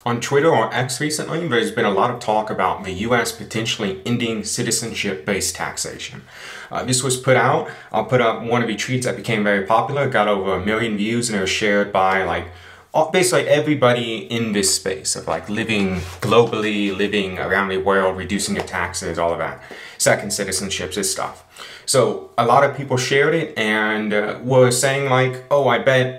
On Twitter or X recently, there's been a lot of talk about the US potentially ending citizenship-based taxation. This was put out. I'll put up one of the tweets that became very popular. It got over 1 million views and it was shared by basically everybody in this space of living globally, living around the world, reducing your taxes, all of that. Second citizenships, this stuff. So a lot of people shared it and were saying oh, I bet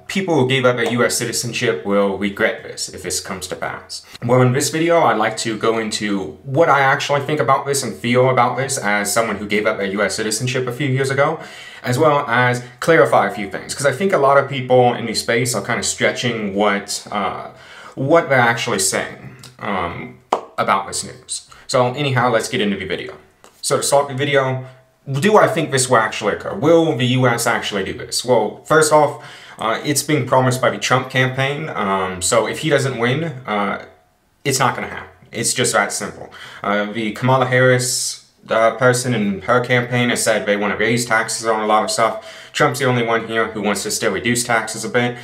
people who gave up their US citizenship will regret this if this comes to pass. Well, in this video, I'd like to go into what I actually think about this and feel about this as someone who gave up their US citizenship a few years ago, as well as clarify a few things. Because I think a lot of people in this space are kind of stretching what they're actually saying about this news. So anyhow, let's get into the video. So to start the video, do I think this will actually occur? Will the US actually do this? Well, first off, it's being promised by the Trump campaign. So if he doesn't win, it's not going to happen. It's just that simple. The Kamala Harris person in her campaign has said they want to raise taxes on a lot of stuff. Trump's the only one here who wants to still reduce taxes a bit.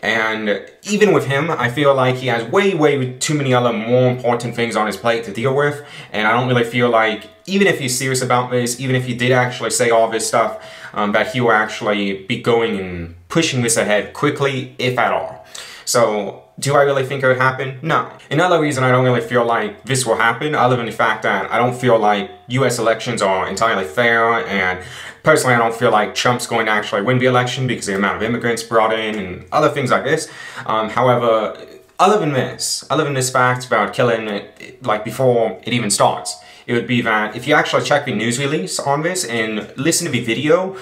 And even with him, I feel like he has way too many other more important things on his plate to deal with. And I don't really feel like, even if he's serious about this, even if he did actually say all this stuff, that he will actually be going and pushing this ahead quickly, if at all. So, do I really think it would happen? No. Another reason I don't really feel like this will happen, other than the fact that I don't feel like US elections are entirely fair, and personally I don't feel like Trump's going to actually win the election because of the amount of immigrants brought in and other things like this. However, other than this fact about killing it before it even starts, it would be that if you actually check the news release on this and listen to the video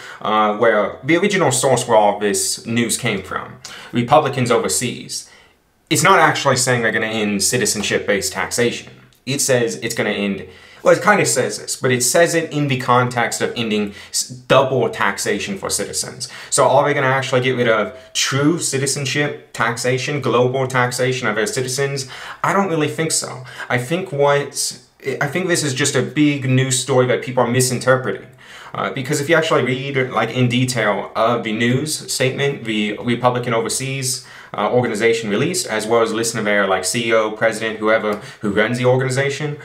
where the original source where all this news came from, Republicans overseas, it's not actually saying they're going to end citizenship-based taxation. It says it's going to end, well, it kind of says this, but it says it in the context of ending double taxation for citizens. So are they going to actually get rid of true citizenship taxation, global taxation of their citizens? I don't really think so. I think this is just a big news story that people are misinterpreting. Because if you actually read in detail the news statement the Republican overseas organization released, as well as listen to their CEO, president, whoever who runs the organization,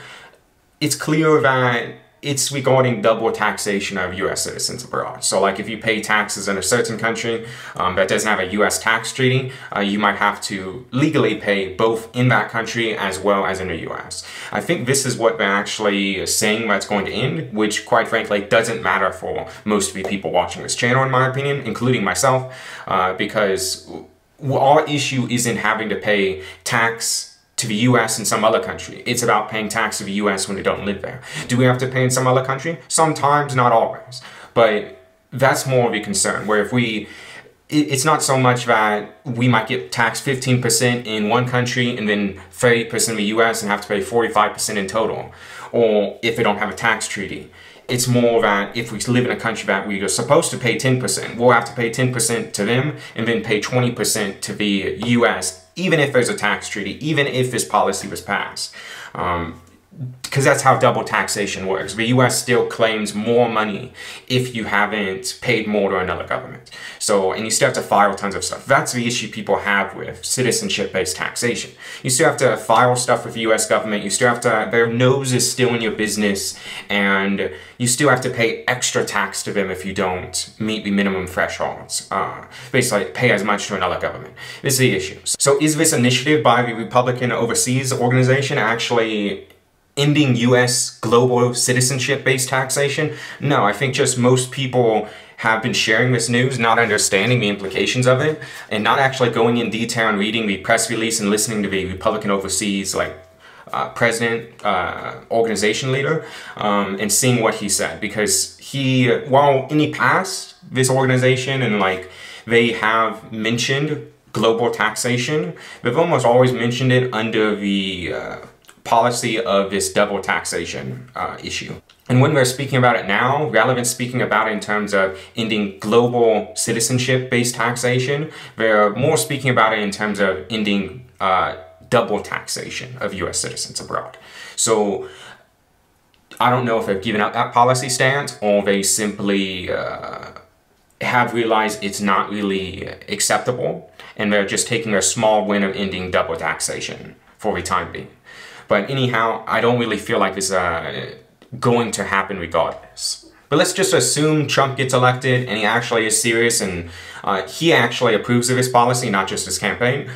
it's clear that it's regarding double taxation of US citizens abroad. So if you pay taxes in a certain country that doesn't have a US tax treaty, you might have to legally pay both in that country as well as in the US. I think this is what they're actually saying that's going to end, which quite frankly doesn't matter for most of the people watching this channel in my opinion, including myself, because our issue isn't having to pay tax to the US in some other country. It's about paying tax to the US when they don't live there. Do we have to pay in some other country? Sometimes, not always. But that's more of a concern, where it's not so much that we might get taxed 15% in one country and then 30% in the US and have to pay 45% in total, or if they don't have a tax treaty. It's more that if we live in a country that we are supposed to pay 10%, we'll have to pay 10% to them and then pay 20% to the US, even if there's a tax treaty, even if this policy was passed. Because that's how double taxation works. The US still claims more money if you haven't paid more to another government. So, and you still have to file tons of stuff. That's the issue people have with citizenship-based taxation. You still have to file stuff with the US government, you still have to, their nose is still in your business, and you still have to pay extra tax to them if you don't meet the minimum thresholds. Basically, pay as much to another government. This is the issue. So is this initiative by the Republican overseas organization actually ending US global citizenship-based taxation? No, I think just most people have been sharing this news, not understanding the implications of it, and not actually going in detail and reading the press release and listening to the Republican overseas president, organization leader, and seeing what he said. Because while in the past, this organization and they have mentioned global taxation, they've almost always mentioned it under the policy of this double taxation issue. And when we're speaking about it now, rather than speaking about it in terms of ending global citizenship-based taxation, they're more speaking about it in terms of ending double taxation of US citizens abroad. So I don't know if they've given up that policy stance or they simply have realized it's not really acceptable and they're just taking a small win of ending double taxation for the time being. But anyhow, I don't really feel like this is going to happen regardless. But let's just assume Trump gets elected and he actually is serious and he actually approves of his policy, not just his campaign.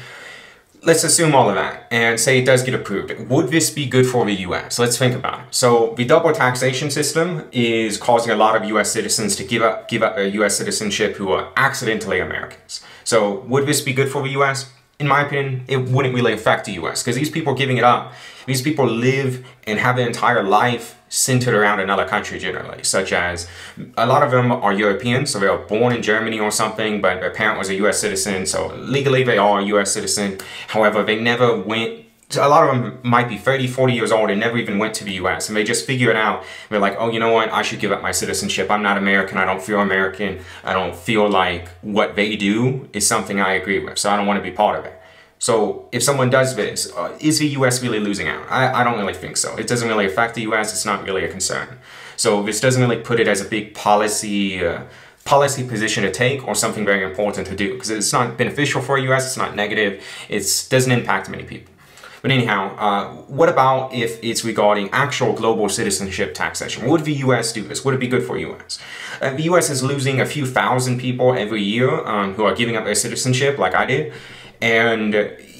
Let's assume all of that and say it does get approved. Would this be good for the US? Let's think about it. So the double taxation system is causing a lot of US citizens to give up their US citizenship who are accidentally Americans. So would this be good for the US? In my opinion, it wouldn't really affect the US because these people giving it up, these people live and have their entire life centered around another country generally, such as a lot of them are European, so they were born in Germany or something, but their parent was a US citizen, so legally they are a US citizen. However, they never went, a lot of them might be 30, 40 years old and never even went to the US, and they just figure it out. They're like, oh, you know what, I should give up my citizenship. I'm not American, I don't feel American, I don't feel like what they do is something I agree with, so I don't want to be part of it. So if someone does this, is the US really losing out? I don't really think so. It doesn't really affect the US, it's not really a concern. So this doesn't really put it as a big policy position to take or something very important to do, because it's not beneficial for the US, it's not negative, it doesn't impact many people. But anyhow, what about if it's regarding actual global citizenship taxation? Would the US do this? Would it be good for the US? The US is losing a few thousand people every year who are giving up their citizenship like I did. And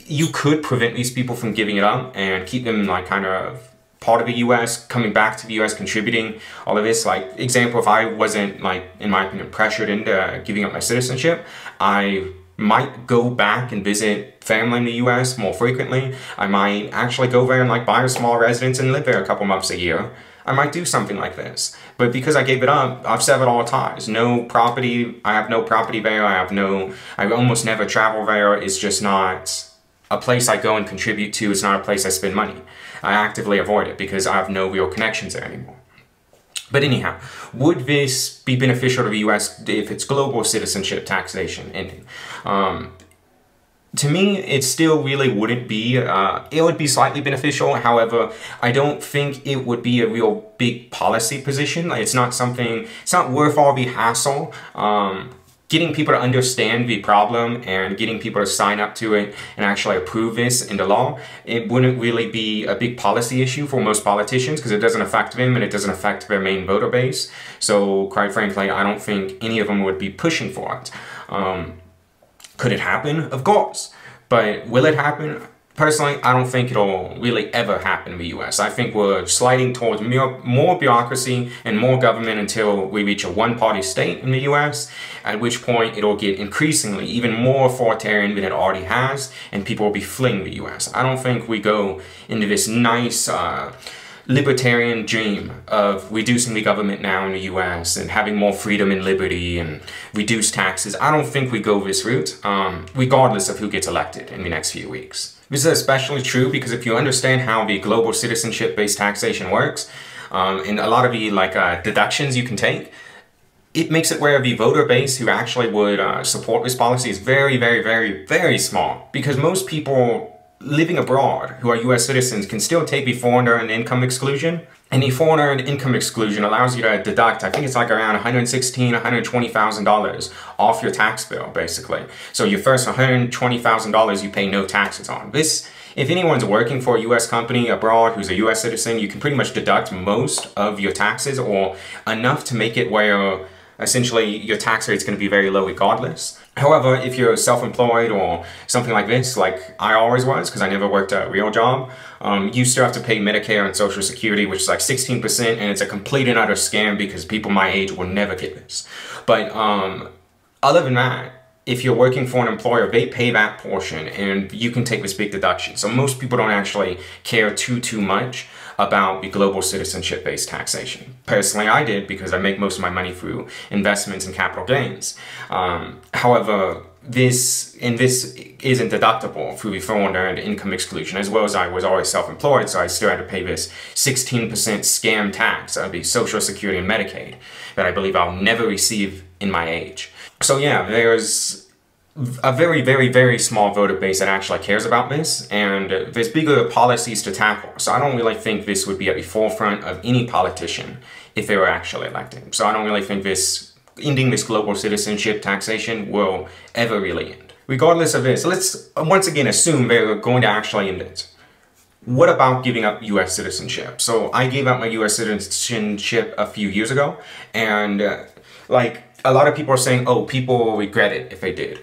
you could prevent these people from giving it up and keep them like kind of part of the US, coming back to the US, contributing all of this. Like example, if I wasn't like, in my opinion, pressured into giving up my citizenship, I might go back and visit family in the US more frequently. I might actually go there and like buy a small residence and live there a couple months a year. I might do something like this. But because I gave it up, I've severed all ties. No property, I have no property there, I almost never travel there. It's just not a place I go and contribute to. It's not a place I spend money. I actively avoid it because I have no real connections there anymore. But anyhow, would this be beneficial to the US if it's global citizenship taxation ending? To me, it still really wouldn't be, it would be slightly beneficial. However, I don't think it would be a real big policy position. Like, it's not worth all the hassle. Getting people to understand the problem and getting people to sign up to it and actually approve this into law, it wouldn't really be a big policy issue for most politicians because it doesn't affect them and it doesn't affect their main voter base. So quite frankly, I don't think any of them would be pushing for it. Could it happen? Of course. But will it happen? Personally, I don't think it'll really ever happen in the US. I think we're sliding towards more bureaucracy and more government until we reach a one-party state in the US, at which point it'll get increasingly even more authoritarian than it already has, and people will be fleeing the US. I don't think we go into this nice libertarian dream of reducing the government now in the US and having more freedom and liberty and reduce taxes. I don't think we go this route, regardless of who gets elected in the next few weeks. This is especially true because if you understand how the global citizenship-based taxation works, and a lot of the deductions you can take, it makes it where the voter base who actually would support this policy is very, very, very, very small, because most people living abroad who are US citizens can still take the foreign earned income exclusion, and the foreign earned income exclusion allows you to deduct, I think it's like around $116,000, $120,000 off your tax bill, basically. So your first $120,000 you pay no taxes on. This, if anyone's working for a US company abroad who's a US citizen, you can pretty much deduct most of your taxes, or enough to make it where essentially your tax rate is going to be very low regardless. However, if you're self-employed or something like this, like I always was, because I never worked a real job, you still have to pay Medicare and Social Security, which is like 16%, and it's a complete and utter scam because people my age will never get this. But other than that, if you're working for an employer, they pay that portion and you can take this big deduction. So most people don't actually care too much about the global citizenship-based taxation. Personally, I did because I make most of my money through investments and capital gains. However, this isn't deductible through the foreign earned income exclusion, as well as I was always self-employed, so I still had to pay this 16% scam tax of the Social Security and Medicaid that I believe I'll never receive in my age. So yeah, there's a very, very, very small voter base that actually cares about this, and there's bigger policies to tackle. So I don't really think this would be at the forefront of any politician if they were actually elected. So I don't really think ending this global citizenship taxation will ever really end. regardless of this, let's once again assume they're going to actually end it. What about giving up US citizenship? So I gave up my US citizenship a few years ago, and like a lot of people are saying, oh, people will regret it if they did.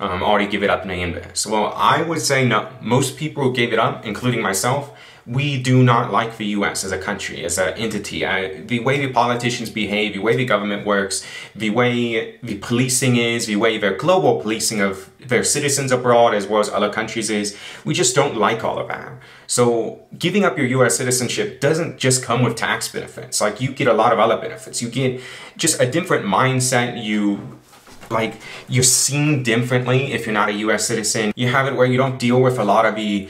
Already give it up and they end this. Well, I would say no. Most people who gave it up, including myself, we do not like the US as a country, as an entity. The way the politicians behave, the way the government works, the way the policing is, the way their global policing of their citizens abroad as well as other countries is, we just don't like all of that. So giving up your US citizenship doesn't just come with tax benefits. Like, you get a lot of other benefits. You get just a different mindset. You're seen differently if you're not a US citizen. You have it where you don't deal with a lot of the,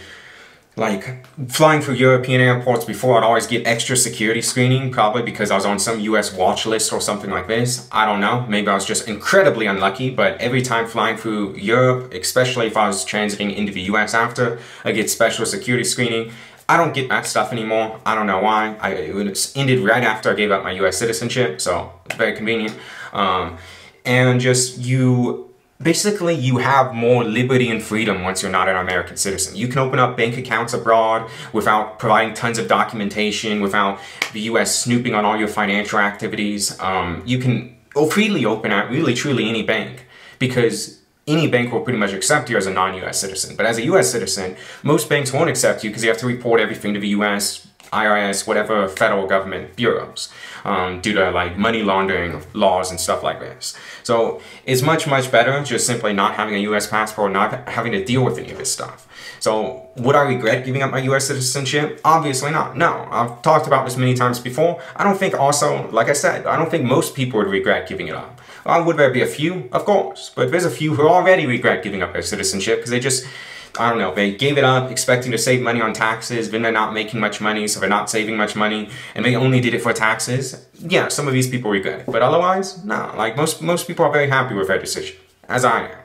like, flying through European airports. Before, I'd always get extra security screening, probably because I was on some US watch list or something like this. I don't know, maybe I was just incredibly unlucky, but every time flying through Europe, especially if I was transiting into the US after, I get special security screening. I don't get that stuff anymore. I don't know why. It ended right after I gave up my US citizenship, so it's very convenient. And just basically you have more liberty and freedom once you're not an American citizen. You can open up bank accounts abroad without providing tons of documentation, without the US snooping on all your financial activities. You can freely open at really truly any bank, because any bank will pretty much accept you as a non-US citizen. But as a US citizen, most banks won't accept you because you have to report everything to the US IRS, whatever federal government bureaus, due to like money laundering laws and stuff like this. So it's much, much better just simply not having a US passport, not having to deal with any of this stuff. So would I regret giving up my US citizenship? Obviously not. No, I've talked about this many times before. I don't think also, like I said, I don't think most people would regret giving it up. Would there be a few? Of course. But there's a few who already regret giving up their citizenship because they just, I don't know, they gave it up expecting to save money on taxes, then they're not making much money, so they're not saving much money, and they only did it for taxes. Yeah, some of these people regret it, but otherwise, no. Like, most people are very happy with their decision, as I am.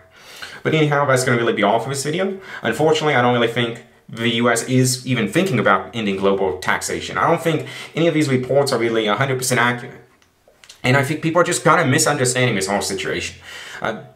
But anyhow, that's going to really be all for this video. Unfortunately, I don't really think the US is even thinking about ending global taxation. I don't think any of these reports are really 100% accurate. And I think people are just kind of misunderstanding this whole situation.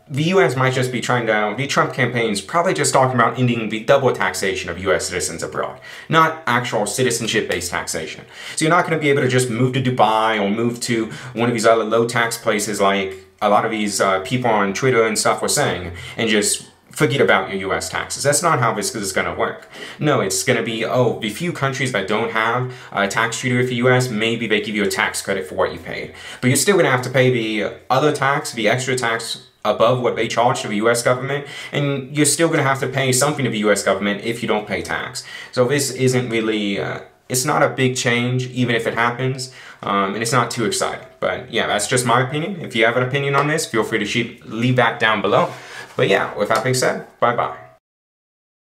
The US might just be trying to, the Trump campaign's probably just talking about ending the double taxation of US citizens abroad, not actual citizenship-based taxation. So you're not going to be able to just move to Dubai or move to one of these other low-tax places like a lot of these people on Twitter and stuff were saying, and just forget about your US taxes. That's not how this is going to work. No, it's going to be, oh, the few countries that don't have a tax treaty with the US, maybe they give you a tax credit for what you paid. But you're still going to have to pay the other tax, the extra tax above what they charge to the US government, and you're still going to have to pay something to the US government if you don't pay tax. So this isn't really, it's not a big change, even if it happens, and it's not too exciting. But yeah, that's just my opinion. If you have an opinion on this, feel free to leave that down below. But yeah, with that being said, bye-bye.